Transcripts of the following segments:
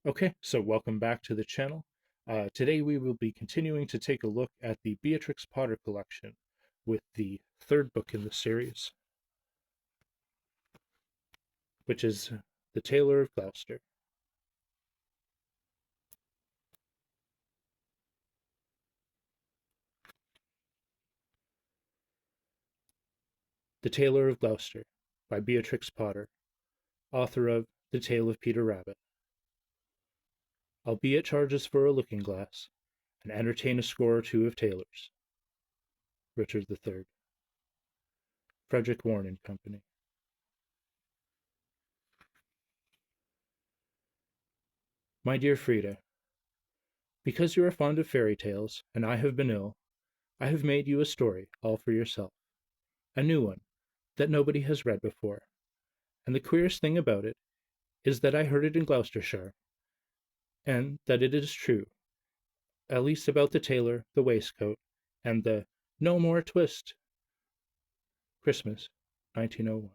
Okay, so welcome back to the channel. Today we will be continuing to take a look at the Beatrix Potter collection with the third book in the series, which is The Tailor of Gloucester. The Tailor of Gloucester by Beatrix Potter, author of The Tale of Peter Rabbit. Albeit charges for a looking glass, and entertain a score or two of tailors. Richard III. Frederick Warne and Company. My dear Frida, because you are fond of fairy tales, and I have been ill, I have made you a story all for yourself. A new one, that nobody has read before. And the queerest thing about it is that I heard it in Gloucestershire, and that it is true, at least about the tailor, the waistcoat, and the "No More Twist." Christmas, 1901.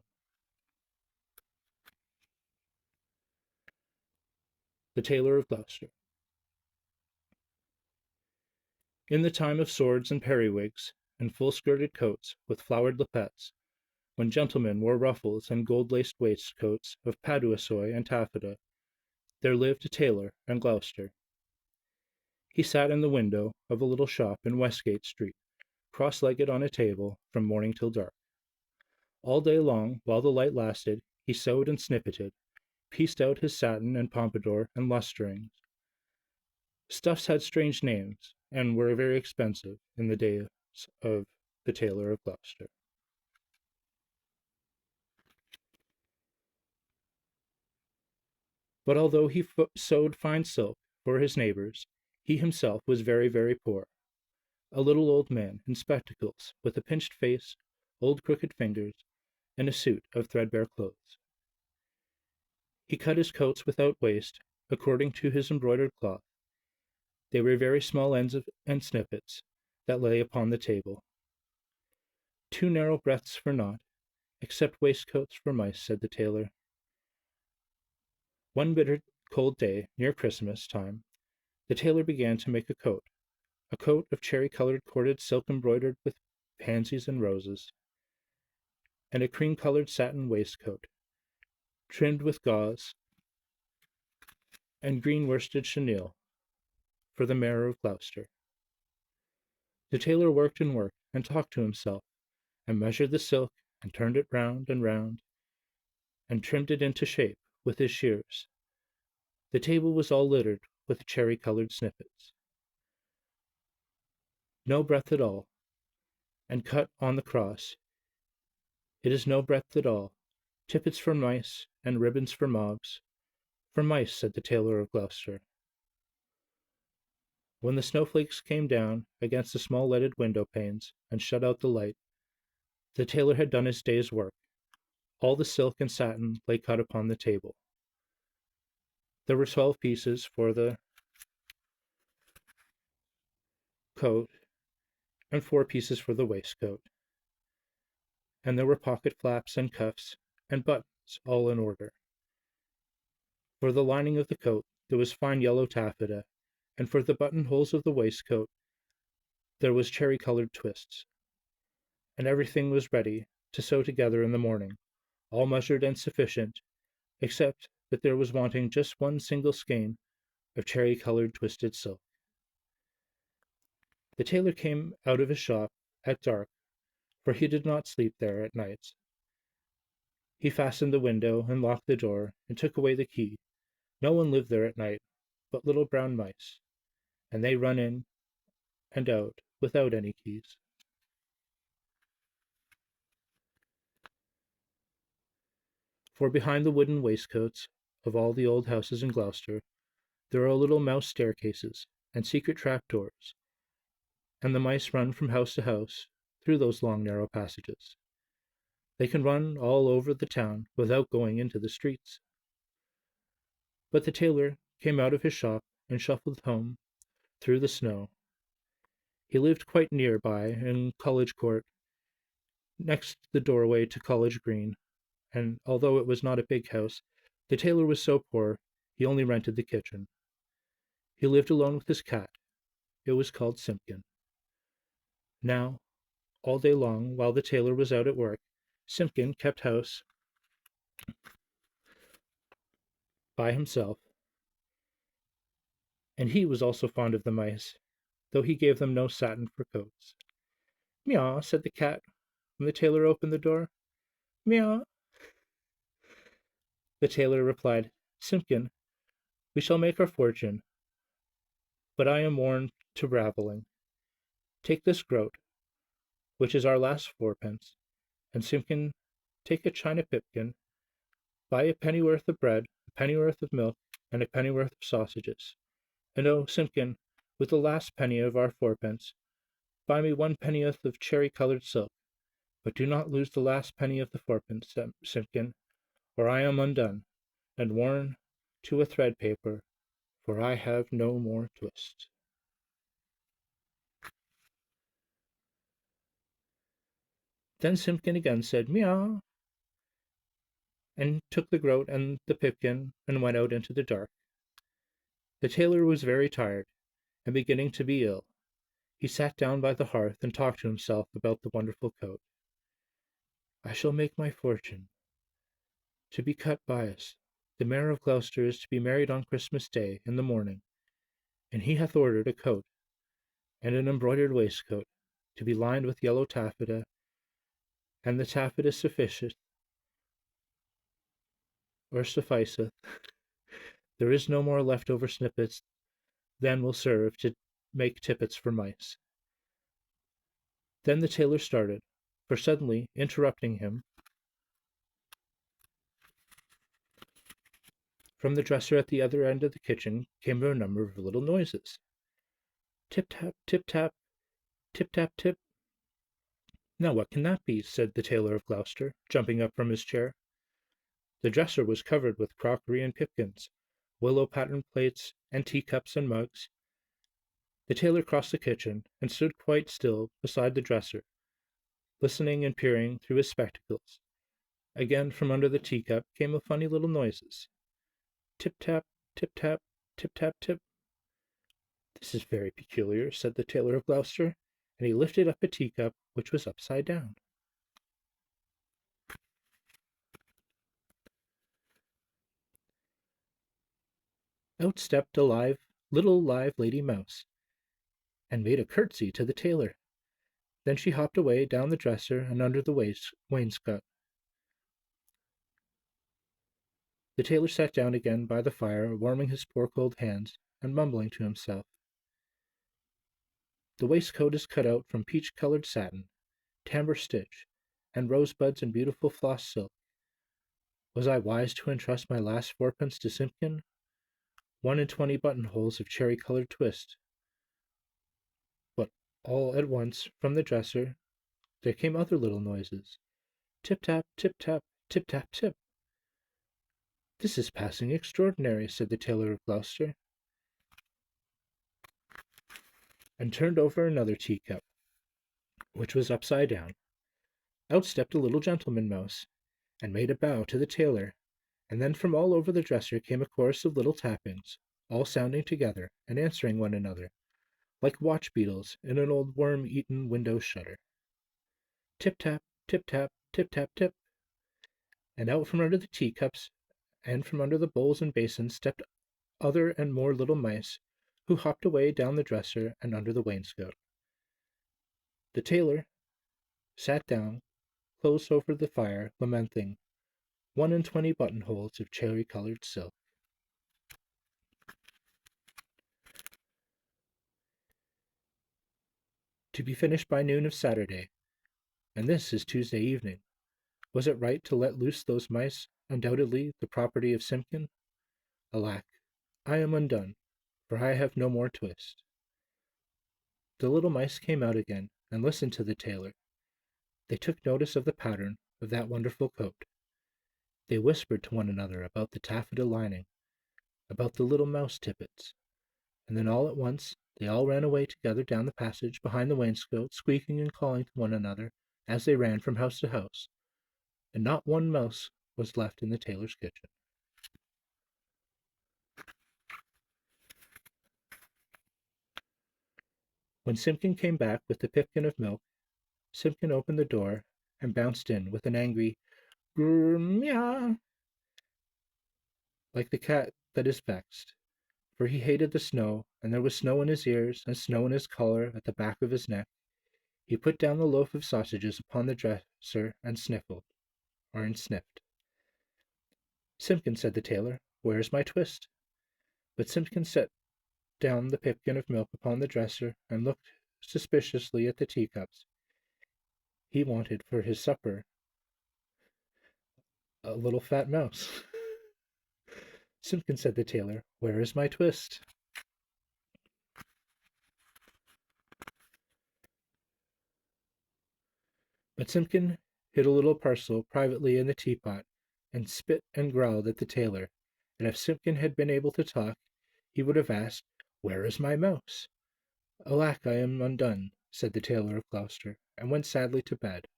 The Tailor of Gloucester. In the time of swords and periwigs, and full-skirted coats with flowered lappets, when gentlemen wore ruffles and gold-laced waistcoats of paduasoy and taffeta, there lived a tailor in Gloucester. He sat in the window of a little shop in Westgate Street, cross-legged on a table from morning till dark. All day long, while the light lasted, he sewed and snippeted, pieced out his satin and pompadour and lustrings. Stuffs had strange names, and were very expensive in the days of the Tailor of Gloucester. But although he sewed fine silk for his neighbors, he himself was very, very poor. A little old man in spectacles, with a pinched face, old crooked fingers, and a suit of threadbare clothes. He cut his coats without waste, according to his embroidered cloth. They were very small ends and snippets that lay upon the table. Two narrow breadths for naught, except waistcoats for mice, said the tailor. One bitter cold day, near Christmas time, the tailor began to make a coat of cherry-colored corded silk embroidered with pansies and roses, and a cream-colored satin waistcoat, trimmed with gauze and green worsted chenille, for the Mayor of Gloucester. The tailor worked and talked to himself, and measured the silk, and turned it round and round, and trimmed it into shape with his shears. The table was all littered with cherry-colored snippets. No breadth at all, and cut on the cross. It is no breadth at all. Tippets for mice, and ribbons for mobs. For mice, said the Tailor of Gloucester. When the snowflakes came down against the small leaded window panes and shut out the light, the tailor had done his day's work. All the silk and satin lay cut upon the table. There were 12 pieces for the coat, and 4 pieces for the waistcoat. And there were pocket flaps and cuffs and buttons all in order. For the lining of the coat there was fine yellow taffeta, and for the buttonholes of the waistcoat there was cherry-colored twists. And everything was ready to sew together in the morning, all measured and sufficient, except that there was wanting just one single skein of cherry-colored twisted silk. The tailor came out of his shop at dark, for he did not sleep there at nights. He fastened the window and locked the door and took away the key. No one lived there at night but little brown mice, and they run in and out without any keys. For behind the wooden waistcoats of all the old houses in Gloucester there are little mouse staircases and secret trap-doors, and the mice run from house to house through those long narrow passages. They can run all over the town without going into the streets. But the tailor came out of his shop and shuffled home through the snow. He lived quite near by in College Court, next the doorway to College Green, and although it was not a big house, the tailor was so poor He only rented the kitchen. He lived alone with his cat. It was called Simpkin. Now, all day long, while the tailor was out at work, Simpkin kept house by himself, and he was also fond of the mice, though he gave them no satin for coats. "Meow," said the cat, when the tailor opened the door. "Meow." The tailor replied, "Simpkin, we shall make our fortune, but I am worn to ravelling. Take this groat, which is our last fourpence, and Simpkin, take a china pipkin, buy a pennyworth of bread, a pennyworth of milk, and a pennyworth of sausages. And oh, Simpkin, with the last penny of our fourpence, buy me 1 pennyworth of cherry-coloured silk, but do not lose the last penny of the fourpence, Simpkin, or I am undone, and worn to a thread paper, for I have no more twist." Then Simpkin again said "Meow," and took the groat and the pipkin and went out into the dark. The tailor was very tired, and beginning to be ill. He sat down by the hearth and talked to himself about the wonderful coat. "I shall make my fortune. To be cut bias. The Mayor of Gloucester is to be married on Christmas Day in the morning, and he hath ordered a coat and an embroidered waistcoat to be lined with yellow taffeta, and the taffeta sufficeth or sufficeth. There is no more left-over snippets than will serve to make tippets for mice." Then the tailor started, for suddenly interrupting him, from the dresser at the other end of the kitchen came a number of little noises. Tip-tap, tip-tap, tip-tap-tip. "Now what can that be?" said the Tailor of Gloucester, jumping up from his chair. The dresser was covered with crockery and pipkins, willow pattern plates, and teacups and mugs. The tailor crossed the kitchen and stood quite still beside the dresser, listening and peering through his spectacles. Again from under the teacup came a funny little noises. Tip-tap, tip-tap, tip-tap-tip. "This is very peculiar," said the Tailor of Gloucester, and he lifted up a teacup which was upside down. Out stepped a little live lady mouse, and made a curtsy to the tailor. Then she hopped away down the dresser and under the wainscot. The tailor sat down again by the fire, warming his poor cold hands, and mumbling to himself. "The waistcoat is cut out from peach-coloured satin, tambour stitch, and rosebuds and beautiful floss silk. Was I wise to entrust my last fourpence to Simpkin? 1 and 20 buttonholes of cherry-coloured twist." But all at once, from the dresser, there came other little noises. Tip-tap, tip-tap, tip-tap-tip. "This is passing extraordinary," said the Tailor of Gloucester, and turned over another teacup, which was upside down. Out stepped a little gentleman mouse, and made a bow to the tailor, and then from all over the dresser came a chorus of little tappings, all sounding together and answering one another, like watch beetles in an old worm-eaten window shutter. Tip-tap, tip-tap, tip-tap-tip. And out from under the teacups and from under the bowls and basins stepped other and more little mice, who hopped away down the dresser and under the wainscot. The tailor sat down close over the fire, lamenting, 1 and 20 buttonholes of cherry-coloured silk. To be finished by noon of Saturday, and this is Tuesday evening. Was it right to let loose those mice, undoubtedly the property of Simpkin? Alack, I am undone, for I have no more twist. The little mice came out again and listened to the tailor. They took notice of the pattern of that wonderful coat. They whispered to one another about the taffeta lining, about the little mouse tippets, and then all at once they all ran away together down the passage behind the wainscot, squeaking and calling to one another as they ran from house to house, and not one mouse was left in the tailor's kitchen. When Simpkin came back with the pipkin of milk, Simpkin opened the door and bounced in with an angry grrr meow, like the cat that is vexed, for he hated the snow, and there was snow in his ears and snow in his collar at the back of his neck. He put down the loaf of sausages upon the dresser and sniffed. Simpkin, said the tailor, where is my twist? But Simpkin set down the pipkin of milk upon the dresser and looked suspiciously at the teacups. He wanted for his supper a little fat mouse. Simpkin, said the tailor, where is my twist? But Simpkin hid a little parcel privately in the teapot, and spit and growled at the tailor, and if Simpkin had been able to talk, he would have asked, where is my mouse? Alack, I am undone, said the Tailor of Gloucester, and went sadly to bed.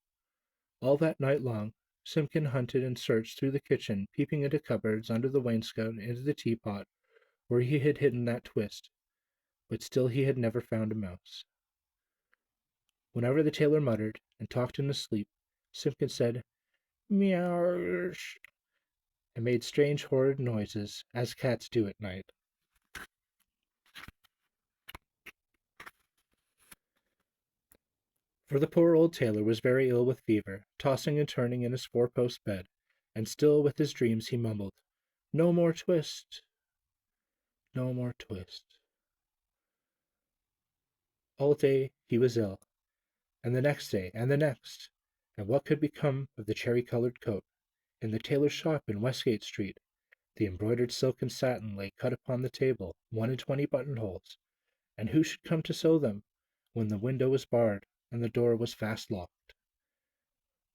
All that night long Simpkin hunted and searched through the kitchen, peeping into cupboards, under the wainscot, into the teapot, where he had hidden that twist, but still he had never found a mouse. Whenever the tailor muttered and talked in his sleep, Simpkin said, meow, and made strange horrid noises, as cats do at night. For the poor old tailor was very ill with fever, tossing and turning in his four-post bed, and still with his dreams he mumbled, no more twist, no more twist. All day he was ill, and the next day, and the next, and what could become of the cherry-coloured coat? In the tailor's shop in Westgate Street, the embroidered silk and satin lay cut upon the table, 21 buttonholes, and who should come to sew them, when the window was barred, and the door was fast locked?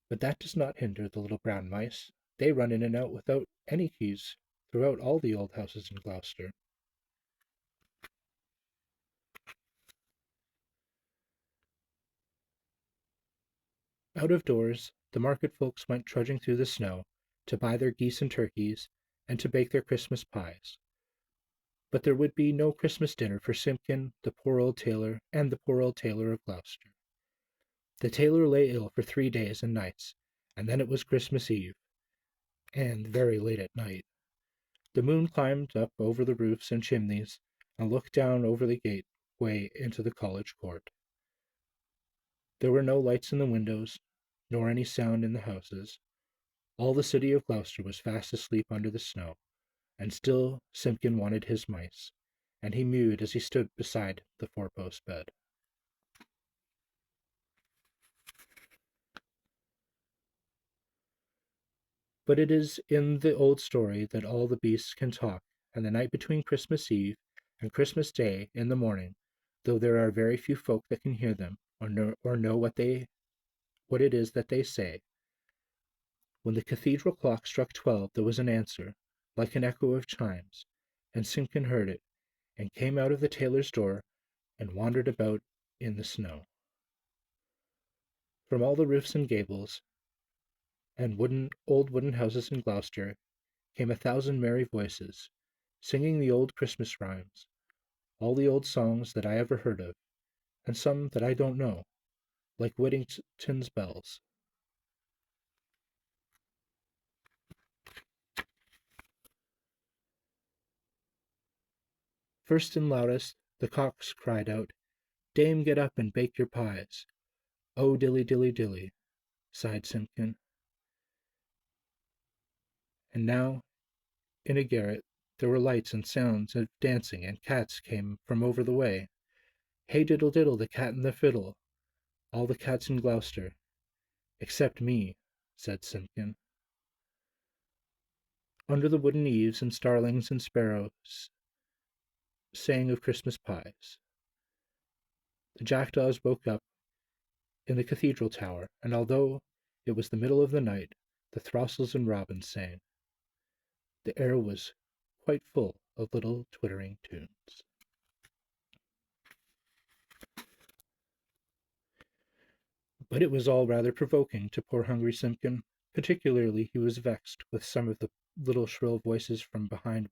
But that does not hinder the little brown mice. They run in and out without any keys throughout all the old houses in Gloucester. Out of doors, the market folks went trudging through the snow to buy their geese and turkeys, and to bake their Christmas pies. But there would be no Christmas dinner for Simpkin, the poor old tailor, and the poor old Tailor of Gloucester. The tailor lay ill for 3 days and nights, and then it was Christmas Eve, and very late at night. The moon climbed up over the roofs and chimneys, and looked down over the gateway into the college court. There were no lights in the windows, nor any sound in the houses. All the city of Gloucester was fast asleep under the snow, and still Simpkin wanted his mice, and he mewed as he stood beside the four-post bed. But it is in the old story that all the beasts can talk, and the night between Christmas Eve and Christmas Day in the morning, though there are very few folk that can hear them, or know what it is that they say. When the cathedral clock struck 12, there was an answer, like an echo of chimes, and Simpkin heard it, and came out of the tailor's door, and wandered about in the snow. From all the roofs and gables, and old wooden houses in Gloucester, came 1,000 merry voices, singing the old Christmas rhymes, all the old songs that I ever heard of, and some that I don't know, like Whittington's bells. First and loudest, the cocks cried out, Dame, get up and bake your pies. Oh, dilly, dilly, dilly, sighed Simpkin. And now, in a garret, there were lights and sounds of dancing, and cats came from over the way. Hey, diddle, diddle, the cat and the fiddle, all the cats in Gloucester, except me, said Simpkin. Under the wooden eaves, and starlings and sparrows sang of Christmas pies. The jackdaws woke up in the cathedral tower, and although it was the middle of the night, the throstles and robins sang. The air was quite full of little twittering tunes. But it was all rather provoking to poor hungry Simpkin. Particularly he was vexed with some of the little shrill voices from behind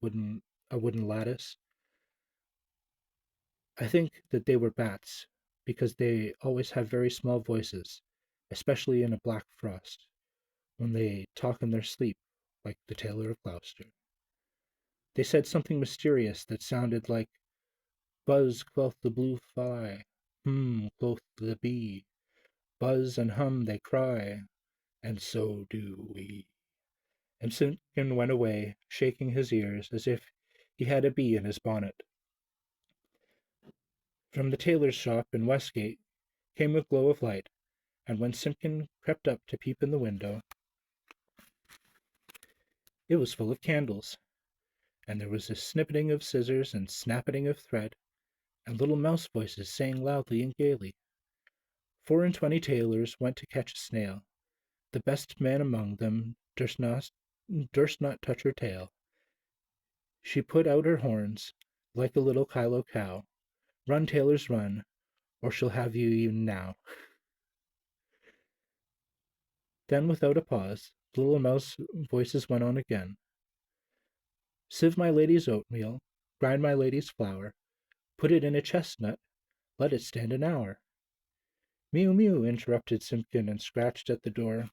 a wooden lattice. I think that they were bats, because they always have very small voices, especially in a black frost, when they talk in their sleep, like the Tailor of Gloucester. They said something mysterious that sounded like, "Buzz, quoth the blue fly, quoth the bee, buzz and hum they cry, and so do we." And Simpkin went away, shaking his ears as if he had a bee in his bonnet. From the tailor's shop in Westgate came a glow of light, and when Simpkin crept up to peep in the window, it was full of candles, and there was a snippeting of scissors and snappeting of thread, and little mouse voices saying loudly and gaily. 4 and 20 tailors went to catch a snail. The best man among them durst not touch her tail. She put out her horns like a little Kylo cow. Run, tailors, run, or she'll have you even now. Then, without a pause, the little mouse voices went on again. Sieve my lady's oatmeal, grind my lady's flour, put it in a chestnut, let it stand an hour. Mew, mew, interrupted Simpkin and scratched at the door.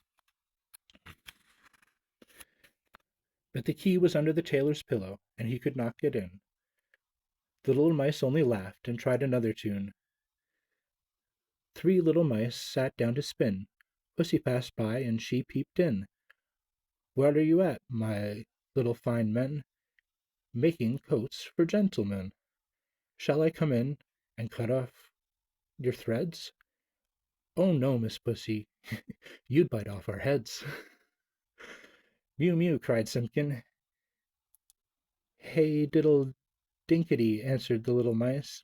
But the key was under the tailor's pillow, and he could not get in. The little mice only laughed and tried another tune. 3 little mice sat down to spin. Pussy passed by, and she peeped in. What are you at, my little fine men? Making coats for gentlemen. Shall I come in and cut off your threads? Oh no, Miss Pussy, you'd bite off our heads. Mew, mew, cried Simpkin. Hey, diddle dinkety, answered the little mice.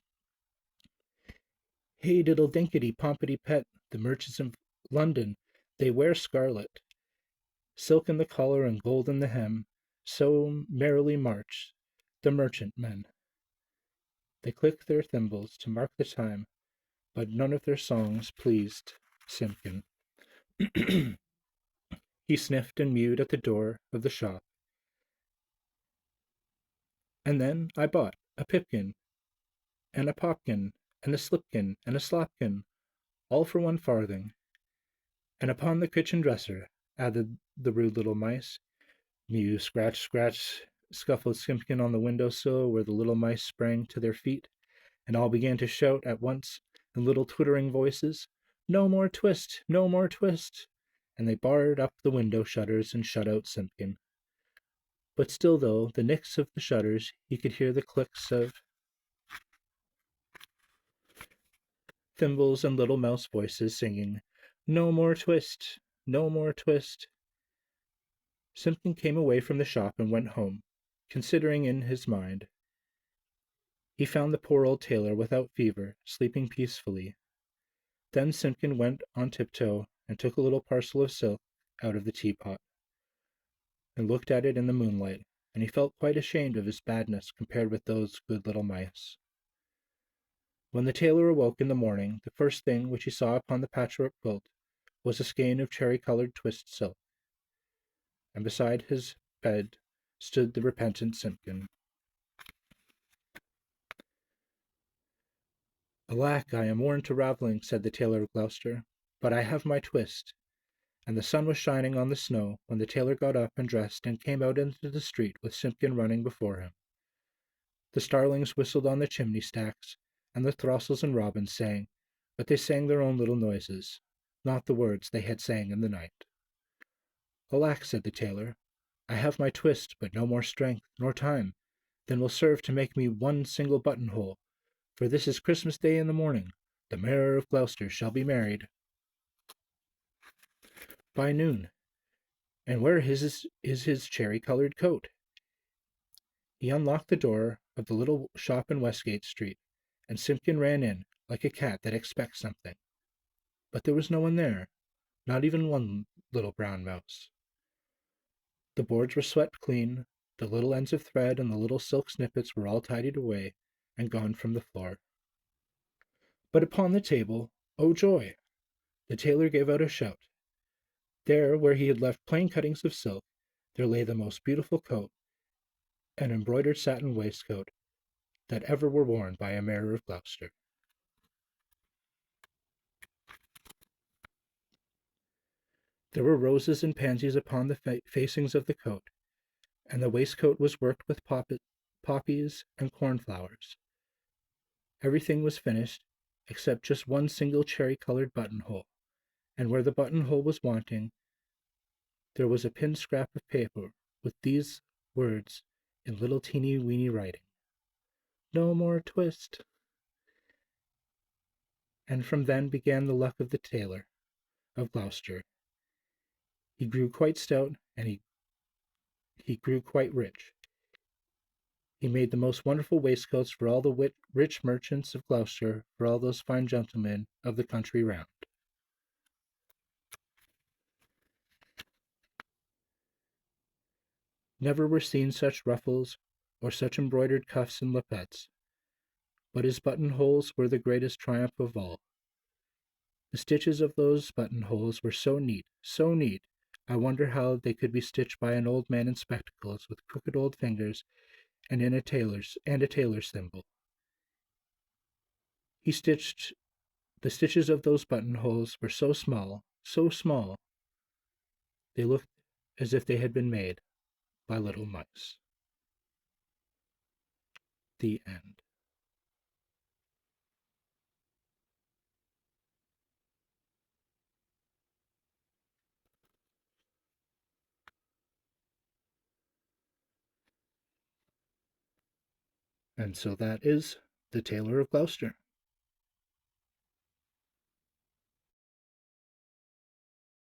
Hey, diddle dinkety, pompety pet, the merchants of London, they wear scarlet, silk in the collar and gold in the hem, so merrily march the merchantmen. They clicked their thimbles to mark the time, but none of their songs pleased Simpkin. He sniffed and mewed at the door of the shop. And then I bought a pipkin, and a popkin, and a slipkin, and a slopkin, all for 1 farthing. And upon the kitchen dresser, added the rude little mice. Mew, scratch, scratch, scuffled Simpkin on the window sill, where the little mice sprang to their feet, and all began to shout at once in little twittering voices, "No more twist! No more twist!" And they barred up the window shutters and shut out Simpkin. But still, though the nicks of the shutters, he could hear the clicks of thimbles and little mouse voices singing, "No more twist! No more twist!" Simpkin came away from the shop and went home, considering in his mind. He found the poor old tailor without fever, sleeping peacefully. Then Simpkin went on tiptoe and took a little parcel of silk out of the teapot, and looked at it in the moonlight, and he felt quite ashamed of his badness compared with those good little mice. When the tailor awoke in the morning, the first thing which he saw upon the patchwork quilt was a skein of cherry-colored twist silk, and beside his bed stood the repentant Simpkin. "Alack, I am worn to ravelling," said the Tailor of Gloucester, "but I have my twist." And the sun was shining on the snow when the tailor got up and dressed and came out into the street with Simpkin running before him. The starlings whistled on the chimney stacks, and the throstles and robins sang, but they sang their own little noises, not the words they had sang in the night. "Alack," said the tailor, "I have my twist, but no more strength nor time than will serve to make me 1 single buttonhole, for this is Christmas Day in the morning. The Mayor of Gloucester shall be married by noon. And where is his cherry-colored coat?" He unlocked the door of the little shop in Westgate Street, and Simpkin ran in, like a cat that expects something. But there was no one there, not even 1 little brown mouse. The boards were swept clean, the little ends of thread and the little silk snippets were all tidied away and gone from the floor. But upon the table, oh joy! The tailor gave out a shout. There, where he had left plain cuttings of silk, there lay the most beautiful coat, an embroidered satin waistcoat, that ever were worn by a Mayor of Gloucester. There were roses and pansies upon the facings of the coat, and the waistcoat was worked with poppies and cornflowers. Everything was finished, except just one single cherry-colored buttonhole, and where the buttonhole was wanting, there was a pinned scrap of paper with these words in little teeny-weeny writing: "No more twist." And from then began the luck of the tailor of Gloucester. He grew quite stout, and he grew quite rich. He made the most wonderful waistcoats for all the rich merchants of Gloucester, for all those fine gentlemen of the country round. Never were seen such ruffles or such embroidered cuffs and lappets, but his buttonholes were the greatest triumph of all. The stitches of those buttonholes were so neat, so neat, I wonder how they could be stitched by an old man in spectacles with crooked old fingers and a tailor's thimble. The stitches of those buttonholes were so small, they looked as if they had been made by little mice. The end. And so that is The Tailor of Gloucester.